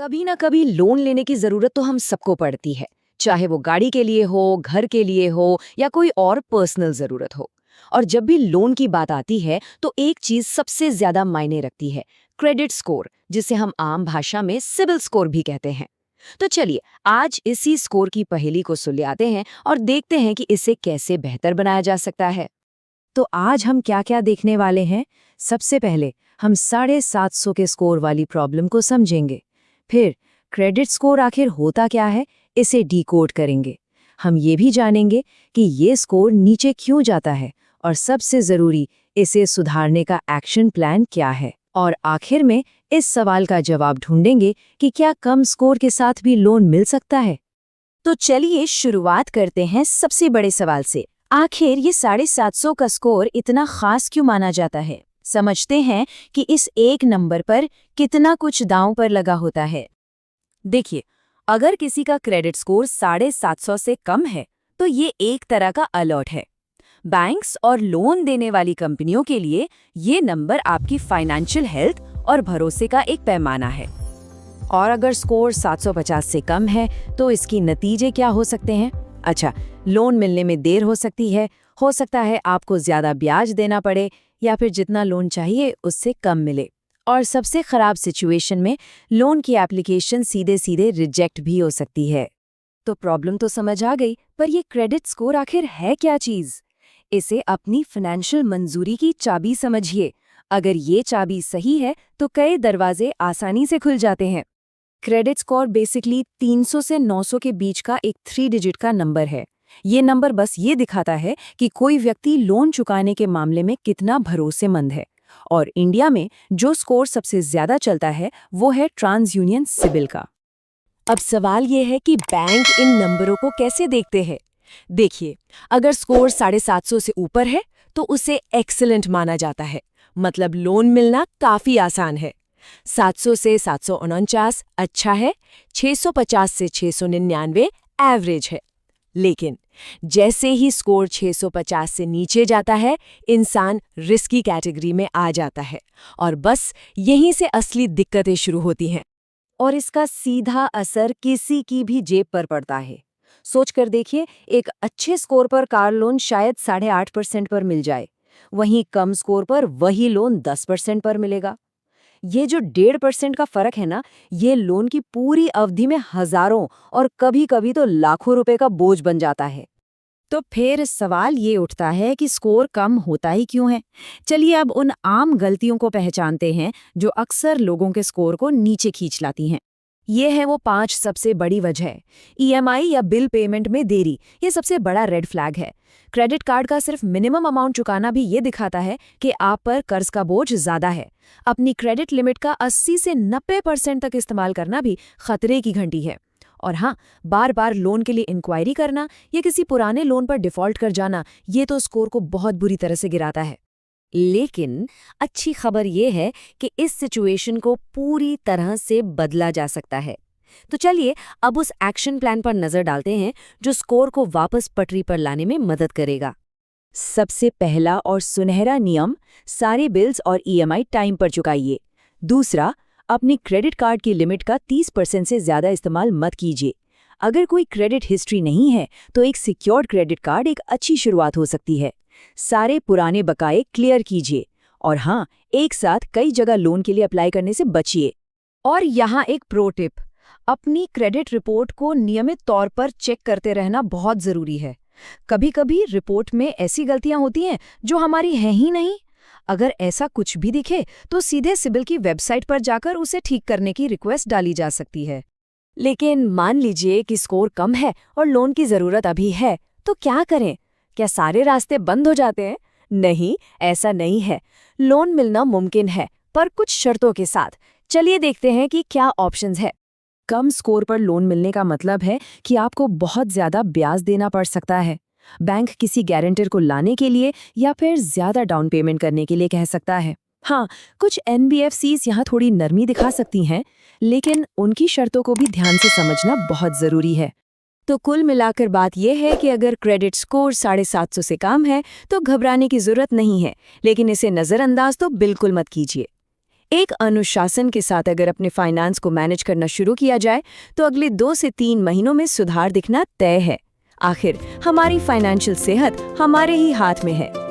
कभी ना कभी लोन लेने की जरूरत तो हम सबको पड़ती है, चाहे वो गाड़ी के लिए हो, घर के लिए हो या कोई और पर्सनल जरूरत हो। और जब भी लोन की बात आती है तो एक चीज सबसे ज्यादा मायने रखती है, क्रेडिट स्कोर, जिसे हम आम भाषा में सिबिल स्कोर भी कहते हैं। तो चलिए आज इसी स्कोर की पहेली को सुलझाते हैं और देखते हैं कि इसे कैसे बेहतर बनाया जा सकता है। तो आज हम क्या क्या देखने वाले हैं। सबसे पहले हम 750 के स्कोर वाली प्रॉब्लम को समझेंगे। फिर क्रेडिट स्कोर आखिर होता क्या है, इसे डिकोड करेंगे। हम ये भी जानेंगे कि ये स्कोर नीचे क्यों जाता है और सबसे ज़रूरी, इसे सुधारने का एक्शन प्लान क्या है। और आखिर में इस सवाल का जवाब ढूंढेंगे कि क्या कम स्कोर के साथ भी लोन मिल सकता है। तो चलिए शुरुआत करते हैं सबसे बड़े सवाल से। आखिर ये 750 का स्कोर इतना खास क्यों माना जाता है। समझते हैं कि इस एक नंबर पर कितना कुछ दांव पर लगा होता है। देखिए, अगर किसी का क्रेडिट स्कोर 750 से कम है तो ये एक तरह का अलर्ट है। बैंक्स और लोन देने वाली कंपनियों के लिए ये नंबर आपकी फाइनेंशियल हेल्थ और भरोसे का एक पैमाना है। और अगर स्कोर 750 से कम है तो इसकी नतीजे क्या हो सकते हैं। अच्छा, लोन मिलने में देर हो सकता है आपको ज्यादा ब्याज देना पड़े या फिर जितना लोन चाहिए उससे कम मिले। और सबसे खराब सिचुएशन में लोन की एप्लीकेशन सीधे सीधे रिजेक्ट भी हो सकती है। तो प्रॉब्लम तो समझ आ गई, पर ये क्रेडिट स्कोर आखिर है क्या चीज। इसे अपनी फाइनेंशियल मंजूरी की चाबी समझिए। अगर ये चाबी सही है तो कई दरवाजे आसानी से खुल जाते हैं। क्रेडिट स्कोर बेसिकली 300 से 900 के बीच का एक 3 डिजिट का नंबर है। ये नंबर बस ये दिखाता है कि कोई व्यक्ति लोन चुकाने के मामले में कितना भरोसेमंद है। और इंडिया में जो स्कोर सबसे ज्यादा चलता है वो है ट्रांस यूनियन सिबिल का। अब सवाल ये है कि बैंक इन नंबरों को कैसे देखते हैं। देखिए, अगर स्कोर 750 से ऊपर है तो उसे एक्सीलेंट माना जाता है, मतलब लोन मिलना काफी आसान है। 700 से 749 अच्छा है, 650 से 699 एवरेज है। लेकिन जैसे ही स्कोर 650 से नीचे जाता है, इंसान रिस्की कैटेगरी में आ जाता है और बस यहीं से असली दिक्कतें शुरू होती हैं। और इसका सीधा असर किसी की भी जेब पर पड़ता है। सोच कर देखिए, एक अच्छे स्कोर पर कार लोन शायद 8.5% पर मिल जाए, वहीं कम स्कोर पर वही लोन 10% पर मिलेगा। ये जो 1.5% का फर्क है ना, ये लोन की पूरी अवधि में हजारों और कभी-कभी तो लाखों रुपए का बोझ बन जाता है। तो फिर सवाल ये उठता है कि स्कोर कम होता ही क्यों है। चलिए अब उन आम गलतियों को पहचानते हैं जो अक्सर लोगों के स्कोर को नीचे खींच लाती हैं। ये है वो 5 सबसे बड़ी वजह। ईएमआई या बिल पेमेंट में देरी, ये सबसे बड़ा रेड फ्लैग है। क्रेडिट कार्ड का सिर्फ मिनिमम अमाउंट चुकाना भी ये दिखाता है कि आप पर कर्ज का बोझ ज्यादा है। अपनी क्रेडिट लिमिट का 80 से 90% तक इस्तेमाल करना भी खतरे की घंटी है। और हाँ, बार बार लोन के लिए इंक्वायरी करना या किसी पुराने लोन पर डिफॉल्ट कर जाना, ये तो स्कोर को बहुत बुरी तरह से गिराता है। लेकिन अच्छी खबर ये है कि इस सिचुएशन को पूरी तरह से बदला जा सकता है। तो चलिए अब उस एक्शन प्लान पर नजर डालते हैं जो स्कोर को वापस पटरी पर लाने में मदद करेगा। सबसे पहला और सुनहरा नियम, सारे बिल्स और ईएमआई टाइम पर चुकाइए। दूसरा, अपनी क्रेडिट कार्ड की लिमिट का 30% से ज्यादा इस्तेमाल मत कीजिए। अगर कोई क्रेडिट हिस्ट्री नहीं है तो एक सिक्योर्ड क्रेडिट कार्ड एक अच्छी शुरुआत हो सकती है। सारे पुराने बकाए क्लियर कीजिए। और हाँ, एक साथ कई जगह लोन के लिए अप्लाई करने से बचिए। और यहाँ एक प्रो टिप, अपनी क्रेडिट रिपोर्ट को नियमित तौर पर चेक करते रहना बहुत जरूरी है। कभी कभी रिपोर्ट में ऐसी गलतियां होती हैं जो हमारी हैं ही नहीं। अगर ऐसा कुछ भी दिखे तो सीधे सिबिल की वेबसाइट पर जाकर उसे ठीक करने की रिक्वेस्ट डाली जा सकती है। लेकिन मान लीजिए कि स्कोर कम है और लोन की जरूरत अभी है, तो क्या करें? क्या सारे रास्ते बंद हो जाते हैं? नहीं, ऐसा नहीं है। लोन मिलना मुमकिन है, पर कुछ शर्तों के साथ। चलिए देखते हैं कि क्या ऑप्शंस है। कम स्कोर पर लोन मिलने का मतलब है कि आपको बहुत ज्यादा ब्याज देना पड़ सकता है। बैंक किसी गारंटर को लाने के लिए या फिर ज्यादा डाउन पेमेंट करने के लिए कह सकता है। हाँ, कुछ एनबीएफसीज यहाँ थोड़ी नरमी दिखा सकती हैं, लेकिन उनकी शर्तों को भी ध्यान से समझना बहुत जरूरी है। तो कुल मिलाकर बात यह है कि अगर क्रेडिट स्कोर 750 से कम है तो घबराने की जरूरत नहीं है, लेकिन इसे नज़रअंदाज तो बिल्कुल मत कीजिए। एक अनुशासन के साथ अगर अपने फाइनेंस को मैनेज करना शुरू किया जाए तो अगले 2 से 3 महीनों में सुधार दिखना तय है। आखिर हमारी फाइनेंशियल सेहत हमारे ही हाथ में है।